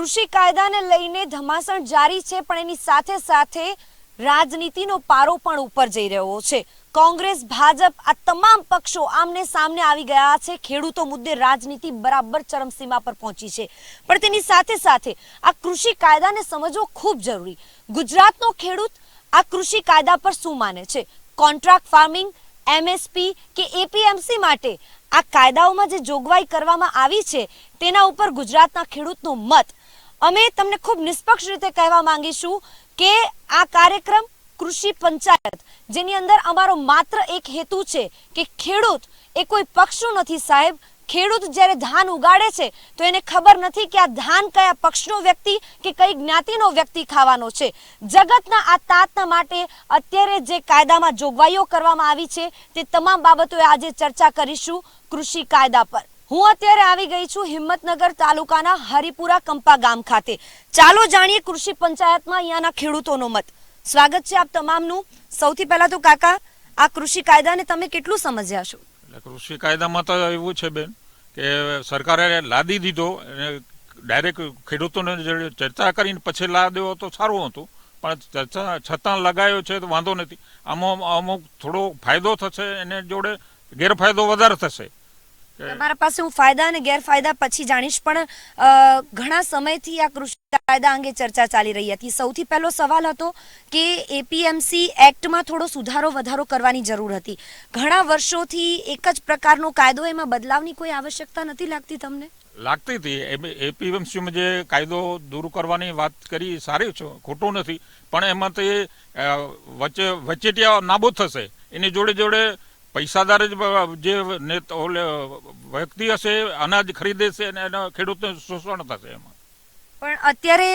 કૃષિ કાયદાને લઈને ધમાસણ જારી છે, પણ એની સાથે સાથે રાજનીતિનો પારો પણ ઉપર જઈ રહ્યો છે। કોંગ્રેસ, ભાજપ આ તમામ પક્ષો આમને સામને આવી ગયા છે। ખેડૂતો મુદ્દે રાજનીતિ બરાબર ચરમસીમા પર પહોંચી છે, પણ તેની સાથે સાથે આ કૃષિ કાયદાને સમજવો ખૂબ જરૂરી। ગુજરાતનો ખેડૂત આ કૃષિ કાયદા પર શું માને છે? કોન્ટ્રાક્ટ ફાર્મિંગ, એમએસપી કે એપીએમસી માટે આ કાયદાઓમાં જે જોગવાઈ કરવામાં આવી છે તેના ઉપર ગુજરાતના ખેડૂતનો મત અમે તમને ખૂબ નિષ્પક્ષ રીતે કહેવા માંગીશું કે આ કાર્યક્રમ કૃષિ પંચાયત, જેની અંદર અમારો માત્ર એક હેતુ છે કે ખેડૂત એ કોઈ પક્ષનું નથી સાહેબ। ખેડૂત જ્યારે ધાન ઉગાડે છે તો એને ખબર નથી કે આ ધાન કયા પક્ષનો વ્યક્તિ કે કઈ જ્ઞાતિનો વ્યક્તિ ખાવાનો છે। જગતના આ તાતના માટે અત્યારે જે કાયદામાં જોગવાઈઓ કરવામાં આવી છે તે તમામ બાબતોએ આજે ચર્ચા કરીશું કૃષિ કાયદા પર। હું અત્યારે આવી ગઈ છું હિંમતનગર તાલુકાના હરિપુરા કંપા ગામ ખાતે। ચાલો જાણીએ કૃષિ પંચાયતમાં અહીંયાના ખેડૂતોનો મત। સ્વાગત છે આપ તમામનું। સૌથી પહેલા તો કાકા, આ કૃષિ કાયદાને તમે કેટલું સમજ્યા છો? કૃષિ કાયદામાં તો એવું છે બેન કે સરકારે લાદી દીધો, ડાયરેક્ટ ખેડૂતોને ચર્ચા કરીને પછી લાદ્યો તો સારું હતું, પણ ચર્ચા છતાં લગાવ્યો છે તો વાંધો નથી। આમાં અમુક થોડો ફાયદો થશે, એને જોડે ગેરફાયદો વધારે થશે। તમારા પાસે હું ફાયદા અને ગેરફાયદા પછી જાણીશ, પણ ઘણા સમયથી આ કૃષિ કાયદા અંગે ચર્ચા ચાલી રહી હતી। સૌથી પહેલો સવાલ હતો કે એપીએમસી એક્ટમાં થોડો સુધારો વધારો કરવાની જરૂર હતી। ઘણા વર્ષોથી એક જ પ્રકારનો કાયદો, એમાં બદલાવની કોઈ આવશ્યકતા નથી લાગતી તમને? લાગતી હતી। એપીએમસીમાં જે કાયદો દૂર કરવાની વાત કરી સારી છે, ખોટું નથી, પણ એમાં તો એ વચેટિયા નાબૂદ થશે। એની જોડે જોડે પૈસાદાર જે વ્યક્તિ હશે અનાજ ખરીદે છે અને એના ખેડૂતને શોષણ થશે એમાં। પણ અત્યારે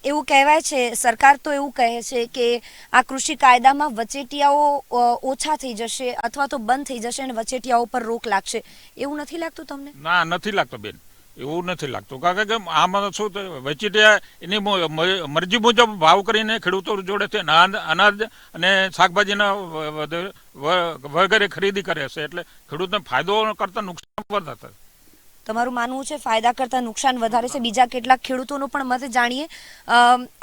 એવું કહેવાય છે, સરકાર તો એવું કહે છે કે આ કૃષિ કાયદામાં વચેટિયાઓ ઓછા થઈ જશે અથવા તો બંધ થઈ જશે અને વચેટિયાઓ પર રોક લાગશે, એવું નથી લાગતું તમને? ના, નથી લાગતું બેન, એવું નથી લાગતું। કારણ કે આમાં શું વચેટિયા એની મરજી મુજબ ભાવ કરીને ખેડૂતો જોડેથી અનાજ અને શાકભાજીના વગેરે ખરીદી કરે છે, એટલે ખેડૂતને ફાયદો કરતા નુકસાન વધારે થાય। તમારું માનવું છે ફાયદા કરતા નુકસાન વધારે છે। બીજા કેટલાક ખેડૂતોનો પણ મત જાણીએ।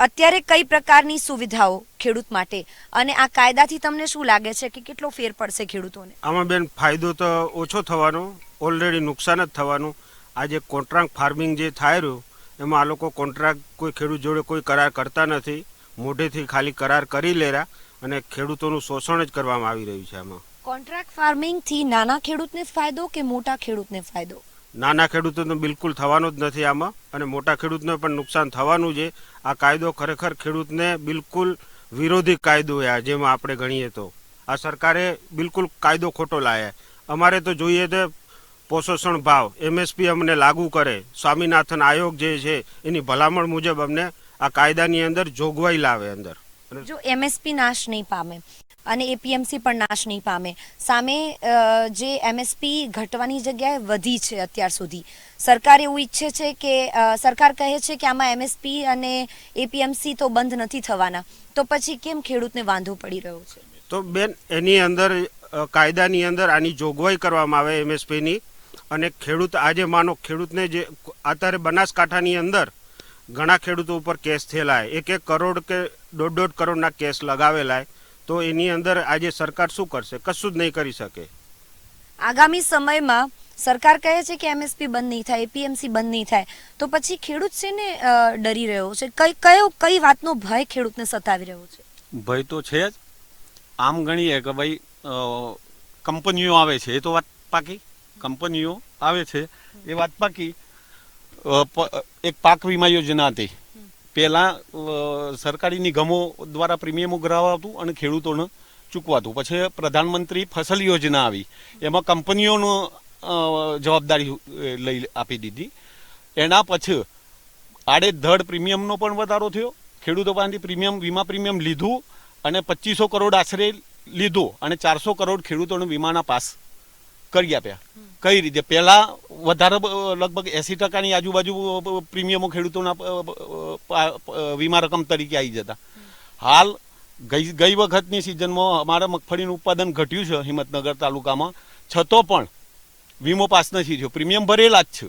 અત્યારે કઈ પ્રકારની સુવિધાઓ ખેડૂત માટે, અને આ કાયદાથી તમને શું લાગે છે કે કેટલો ફેર પડશે ખેડૂતોને? આમાં બેન ફાયદો તો ઓછો થવાનો, ઓલરેડી નુકસાન જ થવાનું। આ જે કોન્ટ્રાક્ટ ફાર્મિંગ જે થાય રહ્યું એમાં આ લોકો કોન્ટ્રાક્ટ કોઈ ખેડૂત જોડે કોઈ કરાર કરતા નથી, મોઢેથી ખાલી કરાર કરી લેરા અને ખેડૂતોનું શોષણ જ કરવામાં આવી રહ્યું છે। આમાં કોન્ટ્રાક્ટ ફાર્મિંગથી નાના ખેડૂતને ફાયદો કે મોટા ખેડૂતને ફાયદો? નાના ખેડૂતોને બિલકુલ થવાનું જ નથી આમાં, અને મોટા ખેડૂતને પણ નુકસાન થવાનું છે। આ કાયદો ખરેખર ખેડૂતને બિલકુલ વિરોધી કાયદો છે। જેમાં આપણે ગણીએ તો આ સરકારે બિલકુલ કાયદો ખોટો લાયા। અમારે તો જોઈએ તો પોષણ ભાવ એમએસપી અમને લાગુ કરે, સ્વામિનાથન આયોગ જે છે એની ભલામણ મુજબ અમને આ કાયદાની અંદર જોગવાઈ લાવે અંદર। જો એમએસપી નાશ નહીં પામે અને એપીએમસી પણ નાશ નહીં પામે, સામે જે એમએસપી ઘટવાની જગ્યાએ વધી છે અત્યાર સુધી, સરકાર એવું ઈચ્છે છે કે સરકાર કહે છે કે આમાં એમએસપી અને એપીએમસી તો બંધ નથી થવાના, તો પછી કેમ ખેડૂતને વાંધો પડી રહ્યો છે? તો બેન એની અંદર કાયદાની અંદર આની જોગવાઈ કરવામાં આવે એમએસપીની, અને ખેડૂત આજે માનો ખેડૂતને જે અત્યારે બનાસકાંઠાની અંદર ઘણા ખેડૂતો ઉપર કેસ થયેલા, 1-1 કરોડ કે 1.5 કરોડના કેસ લગાવેલા, તો એની અંદર આજે સરકાર શું કરશે? કશું જ નહીં કરી શકે। આગામી સમયમાં સરકાર કહે છે કે એમએસપી બંધ નહીં થાય, એપીએમસી બંધ નહીં થાય, તો પછી ખેડૂત છે ને ડરી રહ્યો છે? કઈ વાતનો ભય ખેડૂતને સતાવી રહ્યો છે? ભય તો છે જ। આમ ગણીએ કે ભાઈ કંપનીઓ આવે છે, એ તો વાત પાકી, કંપનીઓ આવે છે એ વાત પાકી। એક પાક વીમા યોજના હતી, પહેલાં સરકારી નિગમો દ્વારા પ્રીમિયમો ભરાવાતું અને ખેડૂતોને ચૂકવાતું, પછી પ્રધાનમંત્રી ફસલ યોજના આવી, એમાં કંપનીઓનો જવાબદારી લઈ આપી દીધી। એના પછી આડેધડ પ્રીમિયમનો પણ વધારો થયો, ખેડૂતો પાસેથી વીમા પ્રીમિયમ લીધું અને 2500 કરોડ આશરે લીધો અને 400 કરોડ ખેડૂતોને વીમાના પાસ કરી આપ્યા। કઈ રીતે? પહેલાં વધારે લગભગ 80% આજુબાજુ પ્રીમિયમો ખેડૂતોના વીમા રકમ તરીકે આવી જતા। હાલ ગઈ વખતની સિઝનમાં અમારા મગફળીનું ઉત્પાદન ઘટ્યું છે હિંમતનગર તાલુકામાં, છતાં પણ વીમો પાસ નથી થયો, પ્રીમિયમ ભરેલા જ છે,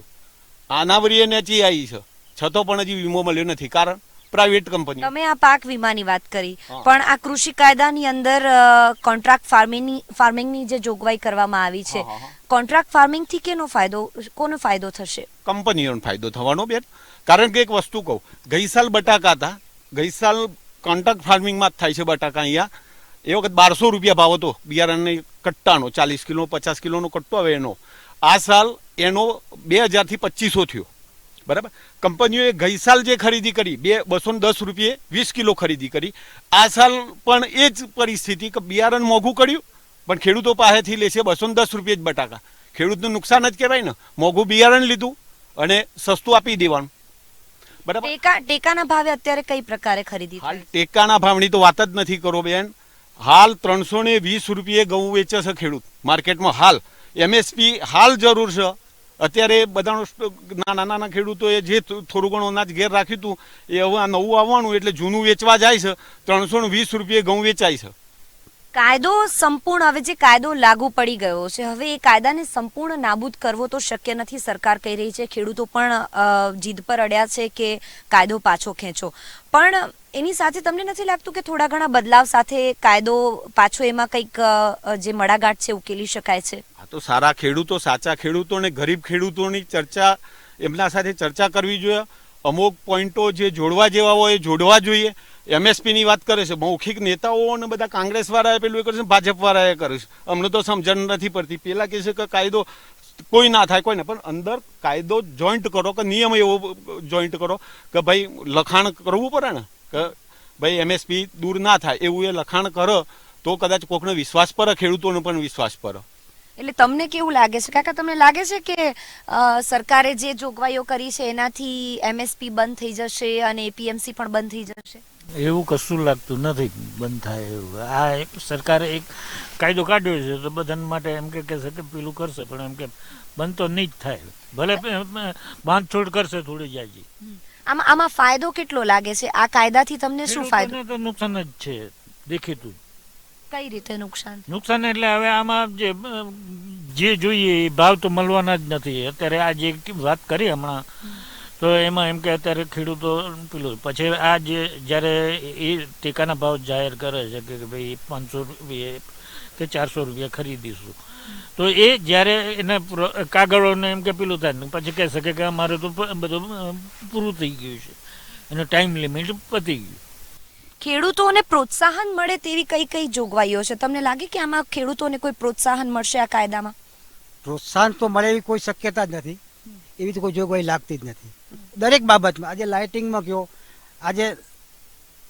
આનાવરીએ નેચી આવી છે, છતાં પણ હજી વીમો મળ્યો નથી. કારણ પ્રાઇવેટ કંપની. તમે આ પાક વીમાની વાત કરી, હા. પણ આ કૃષિ કાયદાની અંદર કોન્ટ્રાક્ટ ફાર્મિંગની જે જોગવાઈ કરવામાં આવી છે, હા, હા, હા. કોન્ટ્રાક્ટ ફાર્મિંગ થી કોનો ફાયદો થશે? કંપનીઓનો ફાયદો થવાનો બેન. કારણ કે એક વસ્તુ કહું, ગઈ સાલ બટાકા હતા, ગઈ સાલ કોન્ટ્રાક્ટ ફાર્મિંગમાં જ થાય છે બટાકા અહીંયા. એ વખત 1200 રૂપિયા ભાવ હતો બિયારણની કટ્ટાનો, 40 કિલો 50 કિલોનો કટ્ટો આવે એનો. આ સાલ એનો 2000 થી 2500 થયો. બરાબર. કંપનીઓએ ગઈ સાલ જે ખરીદી કરી 210 રૂપિયે 20 કિલો ખરીદી કરી. આ સાલ પણ એ જ પરિસ્થિતિ કે બિયારણ મોંઘું કર્યું, પણ ખેડૂતો પાસેથી લે છે 210 રૂપિયે જ બટાકા. ખેડૂતનું નુકસાન જ કહેવાય ને. મોંઘું બિયારણ લીધું અને સસ્તું આપી દેવાનું. બરાબર. ટેકાના ભાવે અત્યારે કઈ પ્રકારે ખરીદી હાલ થાય? ટેકાના ભાવની તો વાત જ નથી કરો બેન. હાલ 320 રૂપિયે ઘઉં વેચે છે ખેડૂત માર્કેટમાં. હાલ MSP હાલ જરૂર છે. અત્યારે બધાનો નાના ખેડૂતોએ જે થોડું ઘણું અનાજ ઘેર રાખ્યું હતું એ હવે આ નવું આવવાનું એટલે જૂનું વેચવા જાય છે. 320 રૂપિયે ઘઉં વેચાય છે. કાયદો સંપૂર્ણ, હવે જે કાયદો લાગુ પડી ગયો છે, હવે એ કાયદાને સંપૂર્ણ નાબૂદ કરવો તો શક્ય નથી, સરકાર કહી રહી છે. ખેડૂતો પણ જીદ પર અડ્યા છે કે કાયદો પાછો ખેંચો. પણ એની સાથે તમને નથી લાગતું કે થોડા ઘણા બદલાવ સાથે કાયદો પાછો એમાં કંઈક જે મડાગાંઠ છે ઉકેલી શકાય છે? આ તો સારા ખેડૂતો, સાચા ખેડૂતો અને ગરીબ ખેડૂતોની ચર્ચા, એમના સાથે ચર્ચા કરવી જોઈએ. અમુક પોઈન્ટો જે જોડવા જેવા હોય એ જોડવા જોઈએ. MSP ની વાત કરે છે, મૌખિક નેતાઓ અને બધા કોંગ્રેસ વાળાએ પેલું એ કરે છે, ભાજપ વાળાએ કરે છે. અમને તો સમજણ નથી પડતી. પેલા કહે છે કે કાયદો કોઈ ના થાય, કોઈને પણ અંદર કાયદો જોઈન્ટ કરો કે નિયમ એવો જોઈન્ટ કરો કે ભાઈ લખાણ કરવું પડે ને કે ભાઈ MSP દૂર ના થાય એવું એ લખાણ કરો તો કદાચ કોકનો વિશ્વાસ પર, ખેડૂતોનો પણ વિશ્વાસ પર. એટલે તમને કેવું લાગે છે કાકા, તમને લાગે છે કે સરકારે જે જોગવાઈઓ કરી છે એનાથી MSP બંધ થઈ જશે અને APMC પણ બંધ થઈ જશે? એવું કશું લાગતું નથી બંધ થાય એવું. આ એક સરકારે એક કાયદો કાઢ્યો છે તો બધાને માટે એમ કે છે કે પેલું કરશે, પણ એમ કે બંધ તો નહીં જ થાય. ભલે બાંધછોડ કરશે થોડી જાજી. આમાં ફાયદો કેટલો લાગે છે? આ કાયદાથી તમને શું ફાયદો? ખેડૂતોને તો નુકસાન જ છે દેખીતું. કઈ રીતે નુકસાન? નુકસાન એટલે હવે આમાં જે જોઈએ એ ભાવ તો મળવાના જ નથી. અત્યારે આ જે વાત કરી હમણાં, તો એમાં એમ કે અત્યારે ખેડૂતો પેલું પછી આ જે જ્યારે એ ટેકાના ભાવ જાહેર કરે છે કે ભાઈ 500 રૂપિયા કે 400 રૂપિયા ખરીદીશું, તો એ જ્યારે એને કાગળોને એમ કે પેલું થાય પછી કહે શકે કે અમારે તો બધું પૂરું થઈ ગયું છે, એનો ટાઈમ લિમિટ પતી ગયું. ખેડૂતોને પ્રોત્સાહન મળે તેવી કઈ કઈ જોગવાઈઓ છે? તમને લાગે કે આમાં ખેડૂતોને કોઈ પ્રોત્સાહન મળશે આ કાયદામાં? પ્રોત્સાહન તો મળે એવી કોઈ શક્યતા જ નથી. એવી તો કોઈ જોગવાઈ લાગતી જ નથી દરેક બાબતમાં. આજે લાઇટિંગમાં કયો, આજે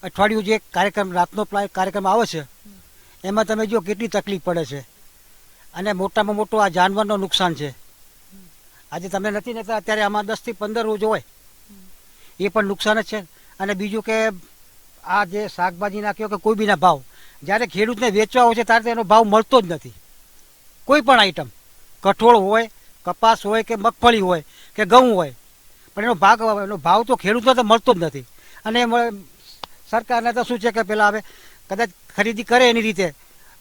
અઠવાડિયું જે કાર્યક્રમ, રાતનો કાર્યક્રમ આવે છે એમાં તમે જો કેટલી તકલીફ પડે છે. અને મોટામાં મોટું આ જાનવરનું નુકસાન છે. આજે તમે નથી નતા અત્યારે આમાં 10 થી 15 રોજ હોય એ પણ નુકસાન જ છે. અને બીજું કે આ જે શાકભાજી નાખ્યો કે કોઈ બીના ભાવ જ્યારે ખેડૂતને વેચવા હોય છે ત્યારે એનો ભાવ મળતો જ નથી. કોઈ પણ આઈટમ, કઠોળ હોય, કપાસ હોય કે મગફળી હોય કે ઘઉં હોય, પણ એનો ભાવ તો ખેડૂતને તો મળતો જ નથી. અને સરકારને તો શું છે કે પેલા હવે કદાચ ખરીદી કરે એની રીતે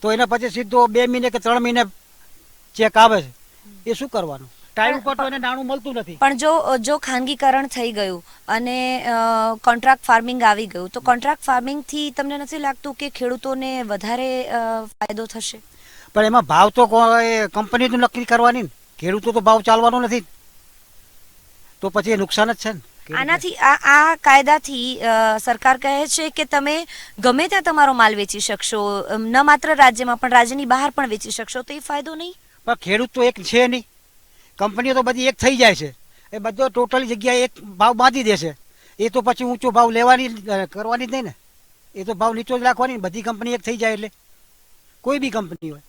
તો એના પછી સીધો 2 મહિને કે 3 મહિને ચેક આવે છે. એ શું કરવાનું? ટાઈમ ઉપર તો એને નાણું મળતું નથી. પણ જો ખાનગીકરણ થઈ ગયું અને કોન્ટ્રાક્ટ ફાર્મિંગ આવી ગયું, તો કોન્ટ્રાક્ટ ફાર્મિંગ થી તમને નથી લાગતું કે ખેડૂતોને વધારે ફાયદો થશે? પણ એમાં ભાવ તો કંપની તો નક્કી કરવાની ને, ખેડૂતો તો ભાવ ચાલવાનો નથી, તો પછી એ નુકસાન જ છે ને. આનાથી આ કાયદાથી સરકાર કહે છે કે તમે ગમે ત્યાં તમારો માલ વેચી શકશો, ન માત્ર રાજ્યમાં પણ રાજ્યની બહાર પણ વેચી શકશો, તો એ ફાયદો નહીં? પણ ખેડૂત તો એક છે નહીં, કંપનીઓ તો બધી એક થઈ જાય છે. એ બધો ટોટલી જગ્યાએ એક ભાવ બાંધી દેશે. એ તો પછી ઊંચો ભાવ લેવાની કરવાની જ નહીં ને. એ તો ભાવ નીચો જ રાખવાની. બધી કંપની એક થઈ જાય એટલે કોઈ બી કંપની હોય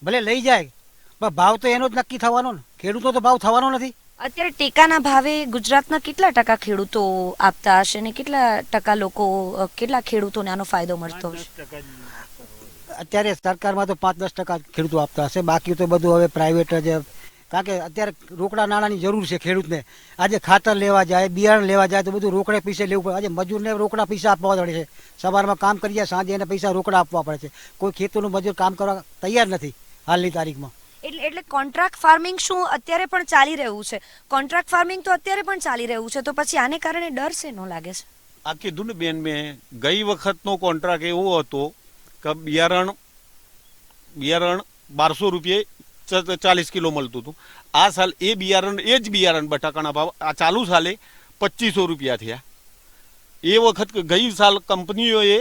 ભલે લઈ જાય, પણ ભાવ તો એનો જ નક્કી થવાનો ને. ખેડૂતો તો ભાવ થવાનો નથી. અત્યારે ટેકાના ભાવે ગુજરાતના કેટલા ટકા ખેડૂતો આપતા હશે ને કેટલા ખેડૂતોને આનો ફાયદો મળતો હશે? અત્યારે સરકારમાં તો 5-10% ખેડૂતો આપતા હશે. બાકી તો બધું હવે પ્રાઇવેટ જ. કારણ કે અત્યારે રોકડા નાણાંની જરૂર છે ખેડૂતને. આજે ખાતર લેવા જાય, બિયારણ લેવા જાય તો બધું રોકડે પૈસે લેવું પડે. આજે મજૂરને રોકડા પૈસા આપવા પડે છે. સવારમાં કામ કરી જાય, સાંજે એને પૈસા રોકડા આપવા પડે છે. કોઈ ખેતરનું મજૂર કામ કરવા તૈયાર નથી હાલની તારીખમાં. એટલે કોન્ટ્રાક્ટ ફાર્મિંગ શું અત્યારે પણ ચાલી રહ્યું છે? કોન્ટ્રાક્ટ ફાર્મિંગ તો અત્યારે પણ ચાલી રહ્યું છે, તો પછી આને કારણે ડર શેનો લાગે છે? આ કીધું ને બેન, મેં ગઈ વખતનો કોન્ટ્રાક્ટ એવો હતો કે બિયારણ 1200 રૂપિયે 40 કિલો મળતું હતું. આ સાલ એ જ બિયારણ બટાકાના ભાવ આ ચાલુ સાલે 2500 રૂપિયા થયા. એ વખત ગઈ સાલ કંપનીઓએ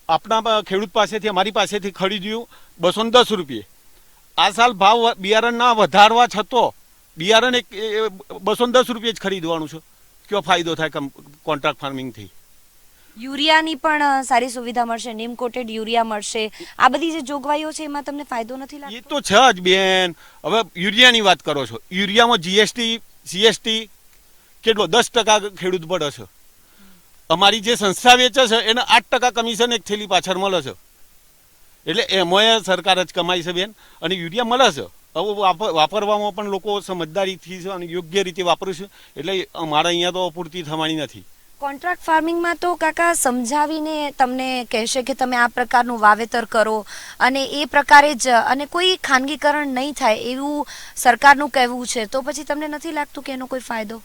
આપણા ખેડૂત પાસેથી અમારી પાસેથી ખરીદ્યું 210 રૂપિયે. આ સાલ ભાવ બિયારણના વધારવા છતાં બિયારણ 210 રૂપિયે જ ખરીદવાનું છે. કયો ફાયદો થાય કોન્ટ્રાક્ટ ફાર્મિંગથી? યુરિયાની પણ સારી સુવિધા મળશે, નીમ કોટેડ યુરિયા મળશે, આ બધી જે જોગવાઈઓ છે એમાં તમને ફાયદો નથી એ લાગતો? તો છે જ બેન. હવે યુરિયાની વાત કરો છો, યુરિયામાં જીએસટી CST કેટલો 10% ખેડૂત પડે છે. અમારી જે સંસ્થા વેચે છે એને 8% કમિશન એક થેલી પાછળ મળે છે. એટલે એમાં સરકાર જ કમાય છે બેન. અને યુરિયા મળે છે. હવે વાપરવામાં પણ લોકો સમજદારીથી છે અને યોગ્ય રીતે વાપરે છે. એટલે અમારા અહીંયા તો અપૂરતી થવાની નથી. કોન્ટ્રાક્ટ ફાર્મિંગમાં તો કાકા સમજાવીને તમને કહેશે કે તમે આ પ્રકારનું વાવેતર કરો અને એ પ્રકારે જ, અને કોઈ ખાનગીકરણ નહીં થાય એવું સરકારનું કહેવું છે, તો પછી તમને નથી લાગતું કે એનો કોઈ ફાયદો?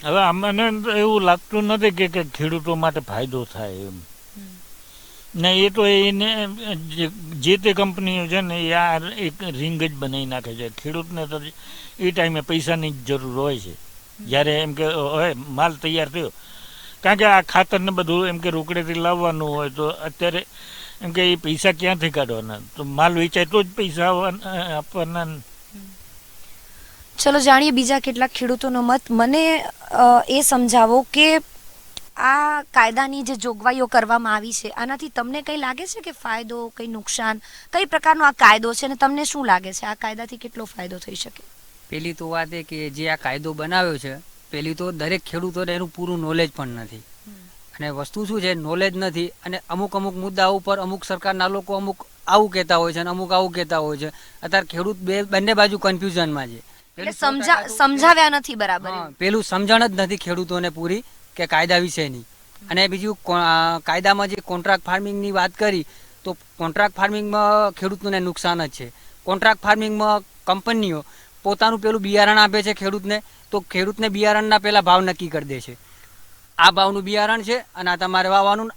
હવે અમને એવું લાગતું નથી કે ખેડૂતો માટે ફાયદો થાય એમ. ને એ તો એને જે તે કંપનીઓ છે ને એ આ એક રિંગ જ બનાવી નાખે છે. ખેડૂતને તો એ ટાઈમે પૈસાની જ જરૂર હોય છે, જ્યારે એમ કે હવે માલ તૈયાર થયો. કારણ કે આ ખાતર ને બધું એમ કે રોકડેથી લાવવાનું હોય તો અત્યારે એમ કે એ પૈસા ક્યાંથી કાઢવાના? તો માલ વેચાય તો જ પૈસા આપવાના. ચલો જાણીએ બીજા કેટલાક ખેડૂતોનો મત. મને એ સમજાવો કે આ કાયદાની જે જોગવાઈઓ કરવામાં આવી છે આનાથી તમને કંઈ લાગે છે કે ફાયદો, કંઈ નુકસાન, કઈ પ્રકારનો આ કાયદો છે અને તમને શું લાગે છે આ કાયદાથી કેટલો ફાયદો થઈ શકે? પેલી તો વાત એ કે જે આ કાયદો બનાવ્યો છે, પેલી તો દરેક ખેડૂતોને એનું પૂરું નોલેજ પણ નથી. અને વસ્તુ શું છે, નોલેજ નથી. અને અમુક મુદ્દાઓ ઉપર અમુક સરકારના લોકો અમુક આવું કહેતા હોય છે અને અમુક આવું કહેતા હોય છે. અત્યારે ખેડૂત બંને બાજુ કન્ફ્યુઝનમાં છે. એટલે સમજાવ્યા નથી બરાબર. પેલું સમજણ જ નથી ખેડૂતોને પૂરી કે કાયદા વિશેની. અને બીજું કાયદામાં જે કોન્ટ્રાક્ટ ફાર્મિંગની વાત કરી, તો કોન્ટ્રાક્ટ ફાર્મિંગમાં ખેડૂતોને નુકસાન જ છે. કોન્ટ્રાક્ટ ફાર્મિંગમાં કંપનીઓ પોતાનું પેલું બિયારણ આપે છે ખેડૂતને, તો ખેડૂતને બિયારણના પેલા ભાવ નક્કી કરી દે છે. આ ભાવનું બિયારણ છે અને આ તમારે વાવવાનું,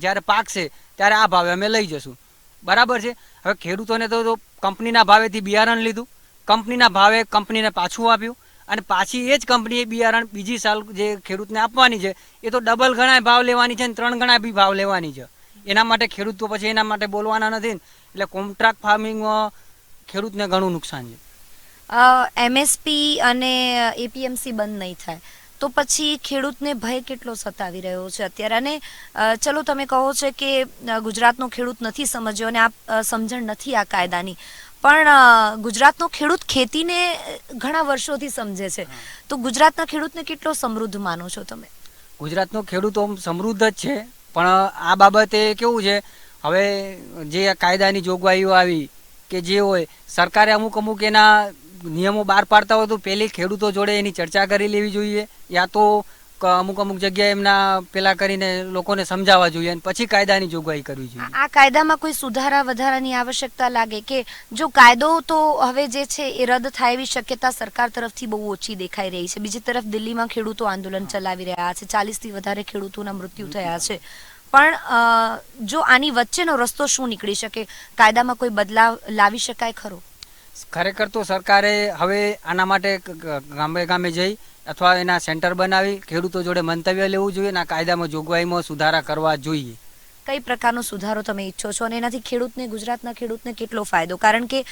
જ્યારે પાકશે ત્યારે આ ભાવે અમે લઈ જશું. બરાબર છે. હવે ખેડૂતોને તો કંપનીના ભાવેથી બિયારણ લીધું, કંપનીના ભાવે કંપનીને પાછું આપ્યું, અને પાછી એ જ કંપનીએ બિયારણ બીજી સાલ જે ખેડૂતને આપવાની છે એ તો ડબલ ગણા ભાવ લેવાની છે અને 3 ગણા બી ભાવ લેવાની છે. એના માટે ખેડૂત તો પછી એના માટે બોલવાના નથી. એટલે કોન્ટ્રાક્ટ ફાર્મિંગમાં ખેડૂતને ઘણું નુકસાન છે. MSP અને APMC બંધ નહીં થાય તો પછી ખેડૂતને ભય કેટલો સતાવી રહ્યો છે અત્યારે? અને ચલો તમે કહો છો કે ગુજરાતનો ખેડૂત નથી સમજ્યો અને આ સમજણ નથી આ કાયદાની, પણ ગુજરાતનો ખેડૂત ખેતીને ઘણા વર્ષોથી સમજે છે, તો ગુજરાતના ખેડૂતને કેટલો સમૃદ્ધ માનો છો તમે? ગુજરાતનો ખેડૂત સમૃદ્ધ જ છે, પણ આ બાબતે કેવું છે, હવે જે આ કાયદાની જોગવાઈઓ આવી કે જે હોય, સરકારે અમુક એના નિયમો બહાર પાડતા હોય તો પહેલી ખેડૂતો જોડે એની ચર્ચા કરી લેવી જોઈએ, યા તો અમુક જગ્યાએ એમના પેલા કરીને લોકોને સમજાવવા જોઈએ અને પછી કાયદાની જોગવાઈ કરવી જોઈએ. આ કાયદામાં કોઈ સુધારા વધારાની આવશ્યકતા લાગે કે જો કાયદો તો હવે જે છે એ રદ થાય એવી શક્યતા સરકાર તરફથી બહુ ઓછી દેખાઈ રહી છે. બીજી તરફ દિલ્હીમાં ખેડૂતો આંદોલન ચલાવી રહ્યા છે, 40થી વધારે ખેડૂતોના મૃત્યુ થયા છે. પણ જો આની વચ્ચેનો રસ્તો શું નીકળી શકે? કાયદામાં કોઈ બદલાવ લાવી શકાય ખરો? ખરેખર તો સરકારે હવે આના માટે ગામે જઈ અથવા એના સેન્ટર બનાવી ખેડૂતો જોડે મંતવ્ય લેવું જોઈએ અને આ કાયદામાં જોગવાઈમાં સુધારા કરવા જોઈએ. કઈ પ્રકારનો સુધારો તમે ઈચ્છો છો અને એનાથી ખેડૂતને, ગુજરાતના ખેડૂતને કેટલો ફાયદો? કારણ કે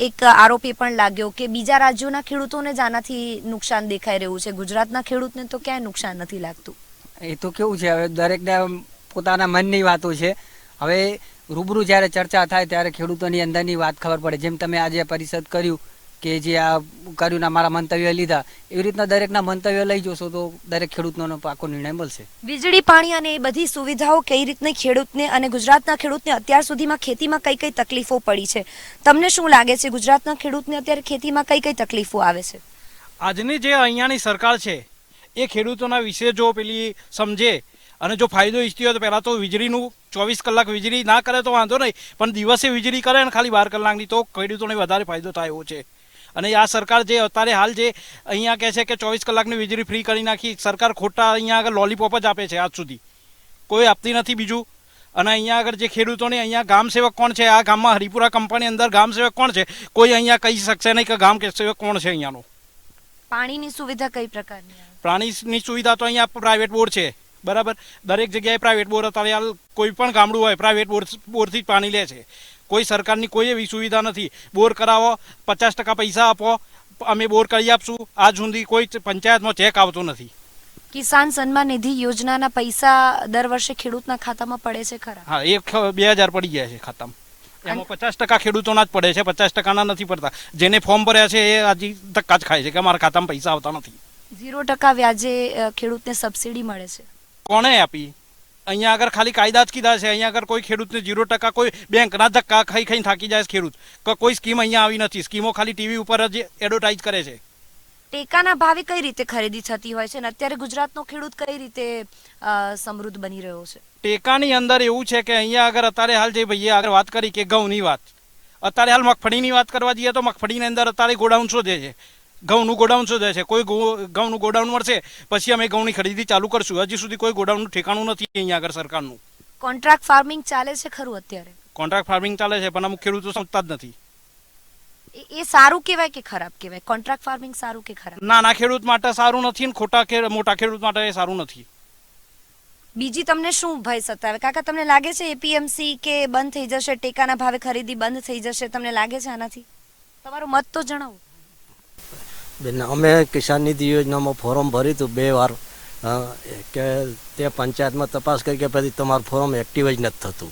એક આરોપ એ પણ લાગ્યો કે બીજા રાજ્યોના ખેડૂતોને જ આનાથી નુકસાન દેખાઈ રહ્યું છે, ગુજરાતના ખેડૂતને તો ક્યાંય નુકસાન નથી લાગતું. એ તો કેવું છે, હવે દરેકને પોતાના મનની વાતો છે. હવે રૂબરૂ જ્યારે ચર્ચા થાય ત્યારે ખેડૂતોની અંદરની વાત ખબર પડે. જેમ તમે આજે પરિષદ કર્યું કે જે આ કર્યું મારા મંતવ્ય લીધા, એવી રીતના દરેકના મંતવ્ય લઈ જશો તો દરેક ખેડૂતનો પાકો નિર્ણય મળશે. વીજળી, પાણી અને એ બધી સુવિધાઓ કઈ રીતની ખેડૂતને અને ગુજરાતના ખેડૂતને અત્યાર સુધીમાં ખેતીમાં કઈ કઈ તકલીફો પડી છે? તમને શું લાગે છે ગુજરાતના ખેડૂતને અત્યારે ખેતીમાં કઈ કઈ તકલીફો આવે છે? આજની જે અહીંયાની સરકાર છે એ ખેડૂતોના વિશે જો પેલી સમજે અને જો ફાયદો ઈચ્છતી હોય તો પહેલાં તો વીજળીનું 24 કલાક વીજળી ના કરે તો વાંધો નહીં, પણ દિવસે વીજળી કરે ને ખાલી 12 કલાકની, તો ખેડૂતોને વધારે ફાયદો થાય એવો છે. અને આ સરકાર જે અત્યારે હાલ જે અહીંયા કહે છે કે 24 કલાકની વીજળી ફ્રી કરી નાખી, સરકાર ખોટા અહીંયા આગળ લોલીપોપ જ આપે છે આજ સુધી, કોઈ આપતી નથી બીજું. અને અહીંયા આગળ જે ખેડૂતોને અહીંયા ગામ સેવક કોણ છે, આ ગામમાં હરિપુરા કંપની અંદર ગામ સેવક કોણ છે, કોઈ અહીંયા કહી શકશે નહીં કે ગામ સેવક કોણ છે અહીંયાનો. પાણીની સુવિધા કઈ પ્રકારની આવે? પાણીની સુવિધા તો અહીંયા પ્રાઇવેટ બોર છે, બરાબર, દરેક જગ્યાએ પ્રાઇવેટ બોર. અત્યારે હાલ કોઈ પણ ગામડું હોય પ્રાઇવેટ બોરથી જ પાણી લે છે. કોઈ સરકારની કોઈ એવી સુવિધા નથી. બોર કરાવો, 50% પૈસા આપો, અમે બોર કરી આપશું, આજ સુધી કોઈ પંચાયતમાં ચેક આવતો નથી. કિસાન સન્માન નિધિ યોજનાના પૈસા દર વર્ષે ખેડૂતના ખાતામાં પડે છે ખરા? હા, 2000 પડી ગયા છે ખાતામાં. એમાં 50% ખેડૂતોના જ પડે છે, 50%ના નથી પડતા. જેને ફોર્મ ભર્યા છે એ હજી ધક્કા જ ખાય છે કે અમારા ખાતામાં પૈસા આવતા નથી. 0% વ્યાજે ખેડૂતને સબસિડી મળે છે. કોણે આપી? અહીંયા આગળ ખાલી કાયદા જ કીધા છે. અહીંયા આગળ કોઈ ખેડૂતને 0% કોઈ બેંકના ધક્કા ખાઈ થાકી જાય છે ખેડૂત. કોઈ સ્કીમ અહીંયા આવી નથી. સ્કીમો ખાલી ટીવી ઉપર જ એડવર્ટાઇઝ કરે છે. ટેકાના ભાવે કઈ રીતે ખરીદી થતી હોય છે અને અત્યારે ગુજરાતનો ખેડૂત કઈ રીતે સમૃદ્ધ બની રહ્યો છે? ટેકાની અંદર એવું છે કે અહીંયા આગળ અત્યારે હાલ જે ભાઈએ આગળ વાત કરી કે ઘઉંની વાત, અત્યારે હાલ મગફળીની વાત કરવા જઈએ તો મગફળીની અંદર અત્યારે ગોડાઉન શોધે છે, ઘઉંનું ગોડાઉન શોધે છે. કોઈ ઘઉંનું ગોડાઉન મળશે પછી અમે ઘઉંની ખરીદી ચાલુ કરશું. હજી સુધી કોઈ ગોડાઉનનું ઠેકાણું નથી અહીંયા આગળ સરકારનું. કોન્ટ્રાક્ટ ફાર્મિંગ ચાલે છે ખરું અત્યારે? કોન્ટ્રાક્ટ ફાર્મિંગ ચાલે છે પણ અમુક ખેડૂતો સમજતા જ નથી. એ સારું કહેવાય કે ખરાબ કહેવાય? કોન્ટ્રાક્ટ ફાર્મિંગ સારું કે ખરાબ? નાના ખેડૂત માટે સારું નથી ને મોટા ખેડૂત માટે એ સારું નથી. બીજી તમને શું ભય સતાવે કાકા? તમને લાગે છે એપીએમસી કે બંધ થઈ જશે, ટેકાના ભાવે ખરીદી બંધ થઈ જશે? તમને લાગે છે આનાથી? તમારો મત તો જણાવો. બેન, અમે કિસાન નિધિ યોજનામાં ફોર્મ ભર્યું હતું 2 વાર કે તે પંચાયતમાં તપાસ કરી કે પછી તમારું ફોર્મ એક્ટિવ જ નથી થતું.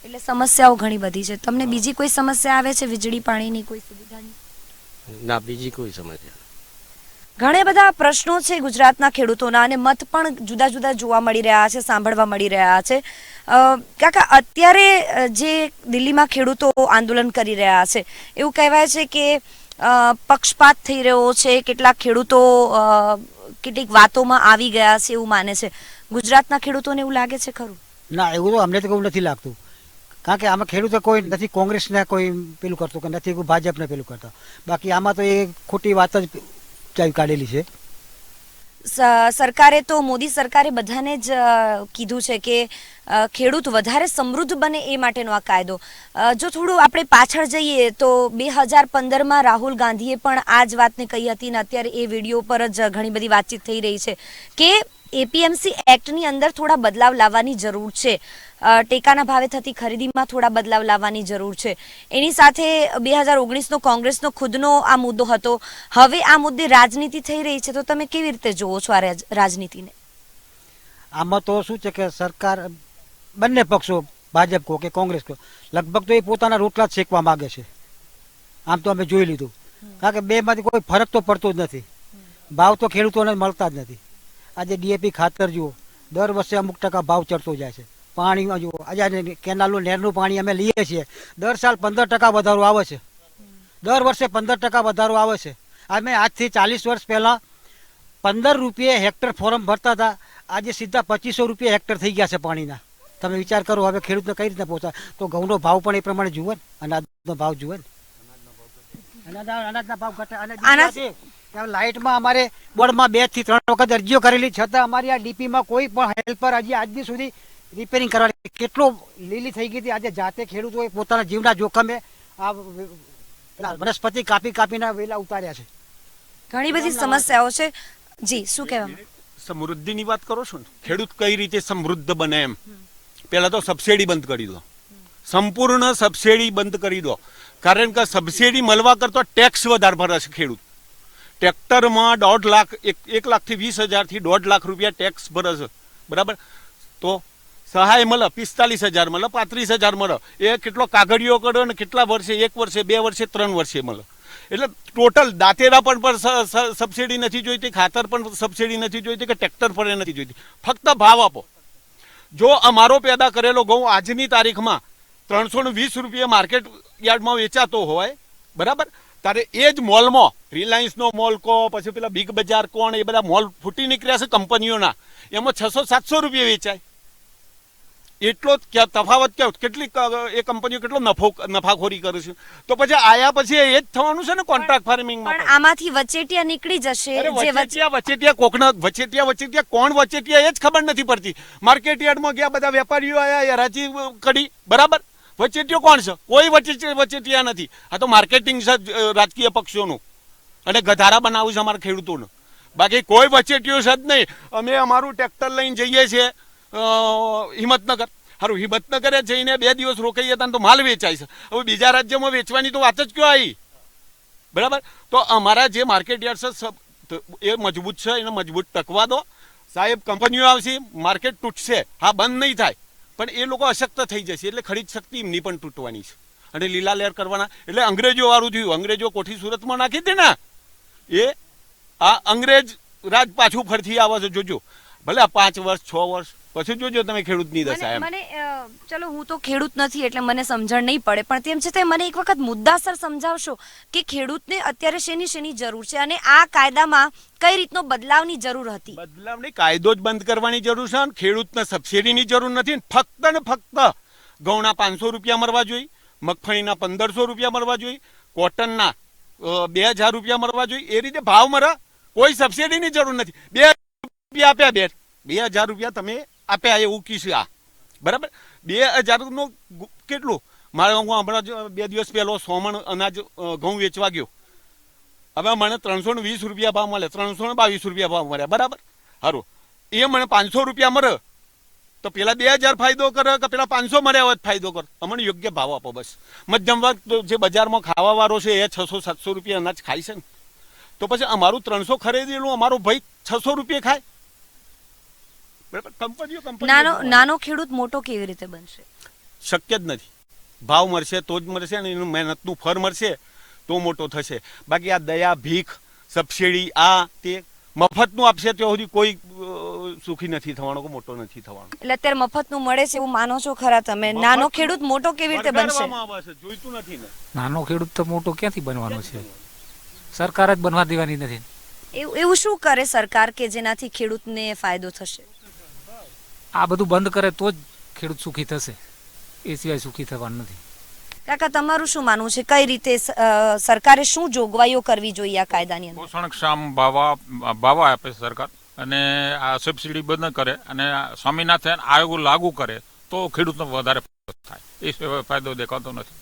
એટલે સમસ્યાઓ ઘણી બધી છે. તમને બીજી કોઈ સમસ્યા આવે છે? વીજળી પાણીની કોઈ સુવિધાની? ના, બીજી કોઈ સમસ્યા. ઘણા બધા પ્રશ્નો છે ગુજરાતના ખેડૂતોના અને મત પણ જુદા જુદા જોવા મળી રહ્યા છે, સાંભળવા મળી રહ્યા છે. કાકા, અત્યારે જે દિલ્હીમાં ખેડૂતો આંદોલન કરી રહ્યા છે એવું કહેવાય છે કે પક્ષપાત થઈ રહ્યો છે. કેટલાક ખેડૂતો કેટલીક વાતોમાં આવી ગયા છે એવું માને છે. ગુજરાતના ખેડૂતોને એવું લાગે છે ખરું? ના, એવું તો અમને તો એવું નથી લાગતું. કારણ કે આમાં ખેડૂતો કોઈ નથી કોંગ્રેસને કોઈ પેલું કરતું કે નથી ભાજપને પેલું કરતા. બાકી આમાં તો એ ખોટી વાત જ ચાવી કાઢેલી છે. સરકારે તો, મોદી સરકારે બધાને જ કીધું છે કે ખેડૂત વધારે સમૃદ્ધ બને એ માટેનો આ કાયદો. જો થોડું આપણે પાછળ જઈએ તો 2015માં રાહુલ ગાંધીએ પણ આ જ વાતને કહી હતી અને અત્યારે એ વિડીયો પર જ ઘણી બધી વાતચીત થઈ રહી છે કે એપીએમસી એક્ટની અંદર થોડા બદલાવ લાવવાની જરૂર છે. ટેકાના ભાવે થતી ખરીદીમાં થોડા બદલાવ લાવવાની જરૂર છે. એની સાથે 2019નો કોંગ્રેસનો ખુદનો આ મુદ્દો હતો. હવે આ મુદ્દે રાજનીતિ થઈ રહી છે, તો તમે કેવી રીતે જોવો છો આ રાજનીતિને? આમાં તો શું છે કે સરકાર બંને પક્ષો, ભાજપ કહો કે કોંગ્રેસ કહો, લગભગ તો એ પોતાના રોટલા જ શેકવા માંગે છે. આમ તો અમે જોઈ લીધું. કારણ કે બેમાંથી કોઈ ફરક તો પડતો જ નથી. ભાવ તો ખેડૂતોને મળતા જ નથી. આજે ડીએપી ખાતર જુઓ, દર વર્ષે અમુક ટકા ભાવ ચડતો જાય છે. પાણીમાં જુઓ, આજે કેનાલનું નહેરનું પાણી અમે લઈએ છીએ, દર સાલ 15% વધારો આવે છે. દર વર્ષે 15% વધારો આવે છે. અમે આજથી 40 વર્ષ પહેલાં 15 રૂપિયે હેક્ટર ફોરમ ભરતા હતા, આજે સીધા 2500 રૂપિયા હેક્ટર થઈ ગયા છે પાણીના. તમે વિચાર કરો હવે ખેડૂતને કઈ રીતે પહોંચાય? તો ઘઉંનો ભાવ પણ એ પ્રમાણે જુએ, અનાજનો ભાવ જુએ, અનાજના ભાવ ઘટે. અને લાઇટમાં અમારે બોર્ડમાં 2 થી 3 વખત અરજીઓ કરેલી, છતાં અમારી આ ડીપીમાં કોઈ પણ હેલ્પર હજી આજની સુધી રિપેરિંગ કરવાની કેટલો લીલી થઈ ગઈ હતી. આજે જાતે ખેડૂતોએ પોતાના જીવના જોખમે આ વનસ્પતિ કાપીને વેલા ઉતાર્યા છે. ઘણી બધી સમસ્યાઓ છે. જી, શું કહેવા? સમૃદ્ધિની વાત કરો છો ને, ખેડૂત કઈ રીતે સમૃદ્ધ બને એમ. પહેલા તો સબસિડી બંધ કરી દો, સંપૂર્ણ સબસિડી બંધ કરી દો. કારણ કે સબસિડી મળવા કરતો ટેક્સ વધારે ભરે છે ખેડૂત. ટ્રેક્ટરમાં 1.5 લાખ, 1 લાખથી 20,000 થી 1.5 લાખ રૂપિયા ટેક્સ ભરે છે, બરાબર. તો સહાય મળે 45,000 મળે, 35,000 મળે. એ કેટલો કાગળિયો કર્યો ને કેટલા વર્ષે, 1 વર્ષે, 2 વર્ષે, 3 વર્ષે મળે. એટલે ટોટલ દાંતેરા પણ સબસિડી નથી જોઈતી, ખાતર પણ સબસિડી નથી જોઈતી, કે ટ્રેક્ટર પર નથી જોઈતી. ફક્ત ભાવ આપો. જો અમારો પેદા કરેલો ઘઉં આજની તારીખમાં 320 રૂપિયા માર્કેટ યાર્ડમાં વેચાતો હોય, બરાબર, તારે એ જ મોલમાં રિલાયન્સનો મોલ કહો, પછી પેલા બિગ બજાર કોણ, એ બધા મોલ ફૂટી નીકળ્યા છે કંપનીઓના, એમાં 600-700 રૂપિયા વેચાય. એટલો તફાવત કેટલી એ કંપનીઓ કેટલો નફાખોરી કરે છે. તો પછી આયા પછી એ જ થવાનું છે ને કોન્ટ્રાક્ટ ફાર્મિંગમાં. પણ આમાંથી વચેટિયા નીકળી જશે. વચેટિયા કોણ વચેટિયા એ જ ખબર નથી પડતી. માર્કેટ યાર્ડમાં ગયા બધા વેપારીઓ આયા, હરાજી કરી, બરાબર. વચેટિયો કોણ છે? કોઈ વચેટિયા નથી. આ તો માર્કેટિંગ છે રાજકીય પક્ષોનું, અને ગધારા બનાવું છે અમારા ખેડૂતોનું. બાકી કોઈ વચેટિયો છે જ નહીં. અમે અમારું ટ્રેક્ટર લઈને જઈએ છીએ હિંમતનગર. સારું, હિંમતનગરે જઈને 2 દિવસ રોકાઈએ હતા તો માલ વેચાય છે. હવે બીજા રાજ્યમાં વેચવાની તો વાત જ ક્યાં આવી, બરાબર. તો અમારા જે માર્કેટ યાર્ડ છે એ મજબૂત છે, એને મજબૂત ટકવા દો સાહેબ. કંપનીઓ આવશે, માર્કેટ તૂટશે, હા, બંધ નહીં થાય, પણ એ લોકો અશક્ત થઈ જશે, એટલે ખરીદ શક્તિ એમની પણ તૂટવાની છે, અને લીલા લહેર કરવાના. એટલે અંગ્રેજો વાળું થયું. અંગ્રેજો કોઠી સુરતમાં નાખી હતી ને, એ આ અંગ્રેજ રાજ પાછું ફરથી આવે છે. જોજો, ભલે 5 વર્ષ 6 વર્ષ પછી જોજો તમે ખેડૂતની દશા. એમ મને ચલો, હું તો ખેડૂત નથી એટલે મને સમજણ નહીં પડે, પણ તેમ છતાં મને એક વખત મુદ્દાસર સમજાવશો કે ખેડૂતને અત્યારે શેની જરૂર છે, અને આ કાયદામાં કઈ રીતનો બદલાવની જરૂર હતી? બદલાવની કાયદો જ બંધ કરવાની જરૂર છે. ખેડૂતને સબસિડીની જરૂર નથી. ફક્ત ને ફક્ત ઘઉંના 500 રૂપિયા મળવા જોઈએ, મગફળીના 1500 રૂપિયા મળવા જોઈએ, કોટનના 2000 રૂપિયા મળવા જોઈએ. એ રીતે ભાવ મળે, કોઈ સબસિડીની જરૂર નથી. 2 રૂપિયા આપ્યા, 2000 રૂપિયા તમે આપ્યા, એવું કીધું આ, બરાબર. 2000 નું કેટલું? મારે હું હમણાં 2 દિવસ પહેલો 100 મણ અનાજ ઘઉં વેચવા ગયો. હવે મને 320 રૂપિયા ભાવ મળે, 322 રૂપિયા ભાવ મળ્યા, બરાબર. સારું, એ મને 500 રૂપિયા મળે તો પેલા 2000 ફાયદો કરે કે પેલા 500 મળ્યા હોય ફાયદો કરે? અમને યોગ્ય ભાવ આપો બસ. મધ્યમ વર્ગ જે બજારમાં ખાવા વાળો છે એ 600-700 રૂપિયા અનાજ ખાય છે ને, તો પછી અમારું 300 ખરીદેલું અમારો ભાઈ 600 રૂપિયા ખાય. નાનો ખેડૂત મોટો કેવી રીતે બનશે? શક્ય જ નથી. ભાવ મળશે તો જ મળશે ને એનું મહેનતનું ફળ મળશે તો મોટો થશે. બાકી આ દયા, ભીખ, સબસિડી, આ તે મફતનું આપશે ત્યાં સુધી કોઈ સુખી નથી થવાનો, કે મોટો નથી થવાનો. એટલે અત્યારે મફતનું મળે છે એવું માનો છો ખરા તમે? નાનો ખેડૂત મોટો કેવી રીતે બનશે? જોઈતું નથી ને. નાનો ખેડૂત તો મોટો ક્યાંથી બનવાનો છે? સરકાર જ બનવા દેવાની નથી. એવું શું કરે સરકાર કે જેનાથી ખેડૂતને ફાયદો થશે? આ બધું બંધ કરે તો જ ખેડૂત સુખી થશે, એ સિવાય સુખી થવાનું નથી. કાકા, તમારું શું માનવું છે? કઈ રીતે સરકારે શું જોગવાઈઓ કરવી જોઈએ આ કાયદાની અંદર? પોષણક્ષમ ભાવા આપે સરકાર, અને આ સબસિડી બંધ કરે, અને સ્વામિનાથન આયોગ લાગુ કરે તો ખેડૂતનો વધારે ફાયદો થાય. એ સિવાય ફાયદો દેખાતો નથી.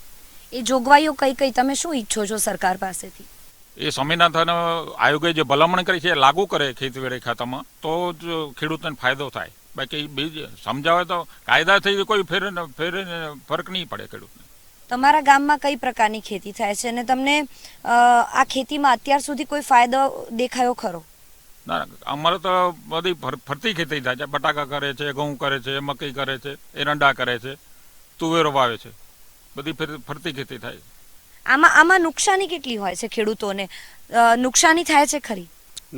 એ જોગવાઈઓ કઈ તમે શું ઈચ્છો છો સરકાર પાસેથી? એ સ્વામિનાથન આયોગે જે ભલામણ કરી છે એ લાગુ કરે ખેતીવેડી ખાતામાં, તો જ ખેડૂતને ફાયદો થાય. બાકી બીજ સમજાવે તો કાયદાથી કોઈ ફરક નહીં પડે ખેડૂતને. તમારા ગામમાં કઈ પ્રકારની ખેતી થાય છે, અને તમને આ ખેતીમાં અત્યાર સુધી કોઈ ફાયદો દેખાયો ખરો? ના, અમારે તો બધી ફરતી ખેતી થાય છે. બટાકા કરે છે, ઘઉં કરે છે, મકઈ કરે છે, એરંડા કરે છે, તુવેરો વાવે છે, બધી ફરતી ખેતી થાય છે. આમાં નુકસાની કેટલી હોય છે ખેડૂતોને? નુકસાની થાય છે ખરી?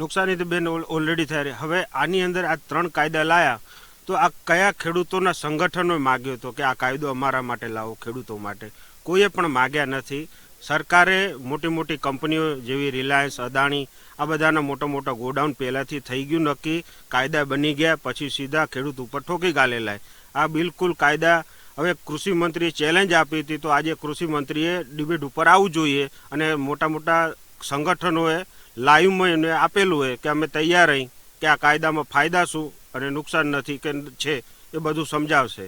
નુકસાની તો બેન ઓલરેડી થઈ રહી. હવે આની અંદર આ 3 કાયદા લાયા તો આ કયા ખેડૂતોના સંગઠનોએ માગ્યો હતો કે આ કાયદો અમારા માટે લાવો, ખેડૂતો માટે? કોઈએ પણ માગ્યા નથી. સરકારે મોટી મોટી કંપનીઓ જેવી રિલાયન્સ, અદાણી, આ બધાના મોટા મોટા ગોડાઉન પહેલાંથી થઈ ગયું નક્કી, કાયદા બની ગયા, પછી સીધા ખેડૂત ઉપર ઠોકી ગાલેલા. આ બિલકુલ કાયદા. હવે કૃષિ મંત્રીએ ચેલેન્જ આપી હતી, તો આજે કૃષિ મંત્રીએ ડિબેટ ઉપર આવવું જોઈએ, અને મોટા મોટા સંગઠનોએ લાઈવમાં એને આપેલું હોય કે અમે તૈયાર રહી કે આ કાયદામાં ફાયદા શું અને નુકસાન નથી કે છે, એ બધું સમજાવશે.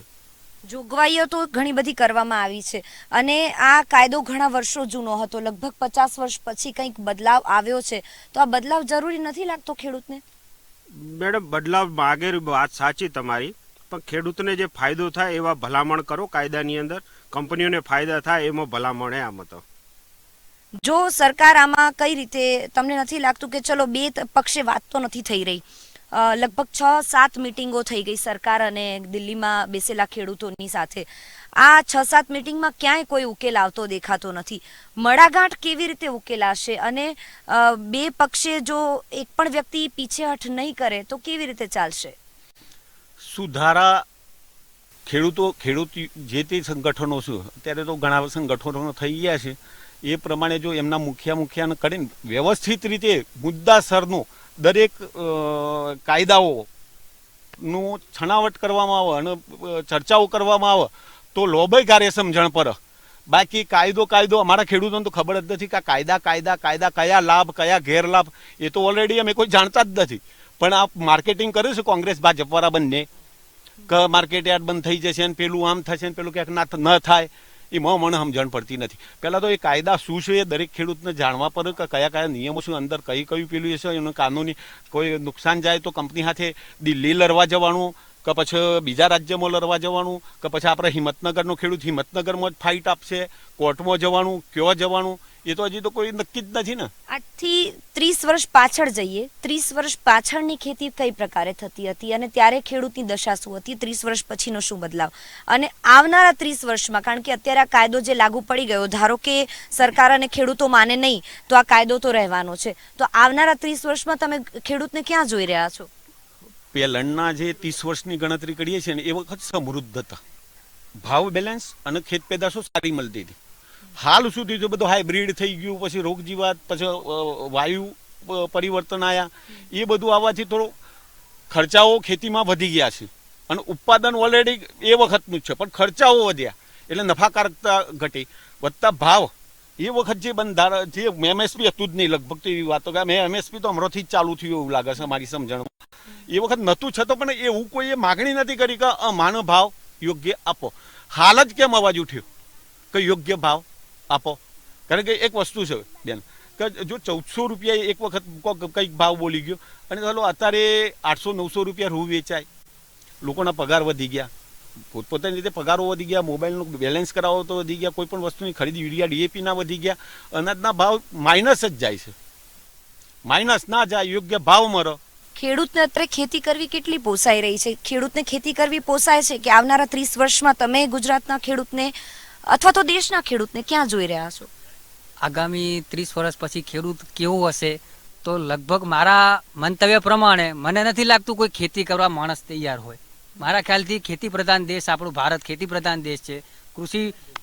જોગવાઈઓ તો ઘણી બધી કરવામાં આવી છે, અને આ કાયદો ઘણા વર્ષો જૂનો હતો. લગભગ 50 વર્ષ પછી કંઈક બદલાવ આવ્યો છે, તો આ બદલાવ જરૂરી નથી લાગતો ખેડૂતને? મેડમ, બદલાવ માગે વાત સાચી તમારી, પણ ખેડૂતને જે ફાયદો થાય એવા ભલામણ કરો કાયદાની અંદર. કંપનીઓને ફાયદા થાય એમાં ભલામણ આમાં તો. જો સરકાર આમાં કઈ રીતે, તમને નથી લાગતું કે ચલો બે પક્ષે વાત તો નથી થઈ રહી, લગભગ 6-7 મિટિંગો થઈ ગઈ સરકાર અને દિલ્હીમાં બેસેલા ખેડૂતોની સાથે, આ 6-7 મિટિંગમાં ક્યાંય કોઈ ઉકેલ આવતો દેખાતો નથી. મડાગાંઠ કેવી રીતે ઉકેલાશે? અને બે પક્ષે જો એક પણ વ્યક્તિ પીછેહઠ નહીં કરે તો કેવી રીતે ચાલશે? સુધારા ખેડૂત જે તે સંગઠનો છે, અત્યારે તો ઘણા સંગઠનો થઈ ગયા છે, એ પ્રમાણે જો એમના મુખ્યાને કરીને વ્યવસ્થિત રીતે મુદ્દાસરનું દરેક કાયદાઓનું છણાવટ કરવામાં આવે અને ચર્ચાઓ કરવામાં આવે તો લોભયકાર્ય સમજણ પર. બાકી કાયદો અમારા ખેડૂતોને તો ખબર જ નથી કે કાયદા કયા લાભ કયા ગેરલાભ એ તો ઓલરેડી અમે કોઈ જાણતા જ નથી. પણ આ માર્કેટિંગ કરે છે કોંગ્રેસ ભાજપવાળા બંને કે માર્કેટ યાર્ડ બંધ થઈ જશે ને પેલું આમ થશે ને પેલું ક્યાંક ન થાય. એમાં મને સમજણ પડતી નથી. પહેલાં તો એ કાયદા શું છે એ દરેક ખેડૂતને જાણવા પડે કે કયા નિયમો છે, અંદર કયું પેલું છે એનું કાનૂની. કોઈ નુકસાન જાય તો કંપની સાથે દિલ્હી લડવા જવાનું કે પછી બીજા રાજ્યમાં લડવા જવાનું કે પછી આપણે હિંમતનગરનો ખેડૂત હિંમતનગરમાં જ ફાઇટ આપશે, કોર્ટમાં જવાનું, ક્યાં જવાનું, એ તો હજી તો કોઈ નક્કી જ નથી ને. આજથી 30 વર્ષ પાછળ જઈએ. 30 વર્ષ પાછળની ખેતી કઈ પ્રકારે થતી હતી અને ત્યારે ખેડૂતની દશા શું હતી, 30 વર્ષ પછીનો શું બદલાવ, અને આવનારા 30 વર્ષમાં, કારણ કે અત્યારે આ કાયદો જે લાગુ પડી ગયો, ધારો કે સરકાર અને ખેડૂતો માને નહીં તો આ કાયદો તો રહેવાનો છે, તો આવનારા 30 વર્ષમાં તમે ખેડૂતને ક્યાં જોઈ રહ્યા છો? પહેલાંના જે 30 વર્ષની ગણતરી કરીએ છીએ ને એ વખત સમૃદ્ધ હતા, ભાવ બેલેન્સ અને ખેત પેદાશો સારી મળતી હતી. હાલ સુધી જો બધું હાઇબ્રિડ થઈ ગયું, પછી રોગ જીવાત, પછી વાયુ પરિવર્તન આવ્યા, એ બધું આવવાથી થોડો ખર્ચાઓ ખેતીમાં વધી ગયા છે અને ઉત્પાદન ઓલરેડી એ વખતનું જ છે પણ ખર્ચાઓ વધ્યા એટલે નફાકારકતા ઘટી. વધતા ભાવ એ વખત જે જે એમએસપી હતું જ નહીં લગભગ, તો એવી વાતો કે એમએસપી તો હમણાંથી જ ચાલુ થયું એવું લાગે છે મારી સમજણમાં. એ વખત નહોતું છતાં પણ એવું કોઈએ માગણી નથી કરી કે અમાનો ભાવ યોગ્ય આપો. હાલ જ કેમ અવાજ ઉઠ્યો કે યોગ્ય ભાવ આપો? કારણ કે એક વસ્તુ છે બેન કે જો 1400 રૂપિયા એક વખત કંઈક ભાવ બોલી ગયો અને ચાલો અત્યારે 800-900 રૂપિયા રૂ વેચાય, લોકોના પગાર વધી ગયા, પોતપોતાની રીતે પગારો વધી ગયા, મોબાઈલનું બેલેન્સ કરાવો તો વધી ગયા, કોઈ પણ વસ્તુની ખરીદી યુરિયા ડીએપીના વધી ગયા, અનાજના ભાવ માઇનસ જ જાય છે. માઇનસ ના જાય, યોગ્ય ભાવ મળે. ખેડૂતને અત્યારે ખેતી કરવી કેટલી પોસાઈ રહી છે? ખેડૂતને ખેતી કરવી પોસાય છે કે આવનારા 30 વર્ષમાં તમે ગુજરાતના ખેડૂતને અથવા તો દેશના ખેડૂતને ક્યાં જોઈ રહ્યા છો? આગામી 30 વર્ષ પછી ખેડૂત કેવો હશે તો લગભગ મારા મંતવ્ય પ્રમાણે મને નથી લાગતું કોઈ ખેતી કરવા માણસ તૈયાર હોય. મારા ખ્યાલથી ખેતી પ્રધાન દેશ આપણું ભારત ખેતી પ્રધાન દેશ છે. કૃષિ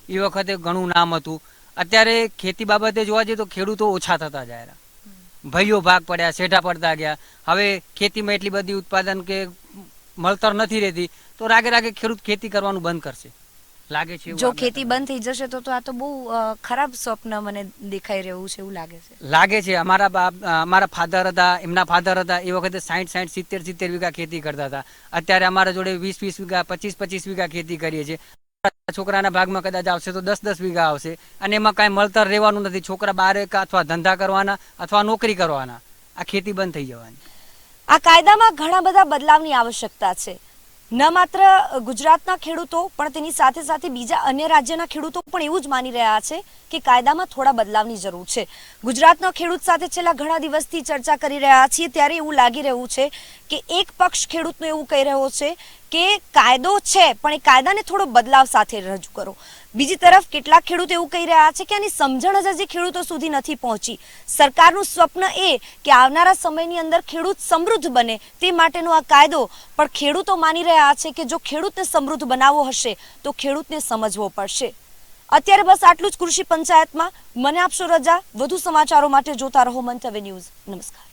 એ વખતે ઘણું નામ હતું. અત્યારે ખેતી બાબતે જોવા જઈએ તો ખેડૂતો ઓછા થતા જાય, ભાઈઓ ભાગ પડ્યા, શેઠા પડતા ગયા. હવે ખેતીમાં એટલી બધી ઉત્પાદન કે મળતર નથી રહેતી તો રાગે રાગે ખેડૂત ખેતી કરવાનું બંધ કરશે લાગે છે. જો ખેતી બંધ થઈ જશે તો આ તો બહુ ખરાબ સ્વપ્ન મને દેખાઈ રહ્યું છે એવું લાગે છે. અમારા ફાધર હતા, એમના ફાધર હતા, એ વખતે 60-60, 70-70 વીઘા ખેતી કરતા હતા. અત્યારે અમારા જોડે 20-20 વીઘા, 25-25 વીઘા ખેતી કરીએ છીએ. છોકરાના ભાગમાં કદાચ આવશે તો 10-10 વીઘા આવશે અને એમાં કાંઈ મળતર રહેવાનું નથી. છોકરા બહાર અથવા ધંધા કરવાના અથવા નોકરી કરવાના, આ ખેતી બંધ થઈ જવાની. આ કાયદામાં ઘણા બધા બદલાવની આવશ્યકતા છે. ન માત્ર ગુજરાતના ખેડૂતો પણ તેની સાથે સાથે બીજા અન્ય રાજ્યના ખેડૂતો પણ એવું જ માની રહ્યા છે કે કાયદામાં થોડા બદલાવની જરૂર છે. ગુજરાતના ખેડૂત સાથે છેલ્લા ઘણા દિવસથી ચર્ચા કરી રહ્યા છીએ ત્યારે એવું લાગી રહ્યું છે કે એક પક્ષ ખેડૂતનો એવું કહી રહ્યો છે કે કાયદો છે પણ એ કાયદાને થોડો બદલાવ સાથે રજૂ કરો. બીજી તરફ કેટલાક ખેડૂતો એવું કહી રહ્યા છે કે આની સમજણ જ હજી ખેડૂતો સુધી નથી પહોંચી. સરકારનું સ્વપ્ન એ કે આવનારા સમયની અંદર ખેડૂત સમૃદ્ધ બને તે માટેનો આ કાયદો, પણ ખેડૂતો માની રહ્યા છે કે જો ખેડૂતને સમૃદ્ધ બનાવવો હશે તો ખેડૂતને સમજવો પડશે. અત્યારે બસ આટલું જ કૃષિ પંચાયતમાં. મને આપશો રજા. વધુ સમાચારો માટે જોતા રહો મંતવ્ય ન્યૂઝ. નમસ્કાર.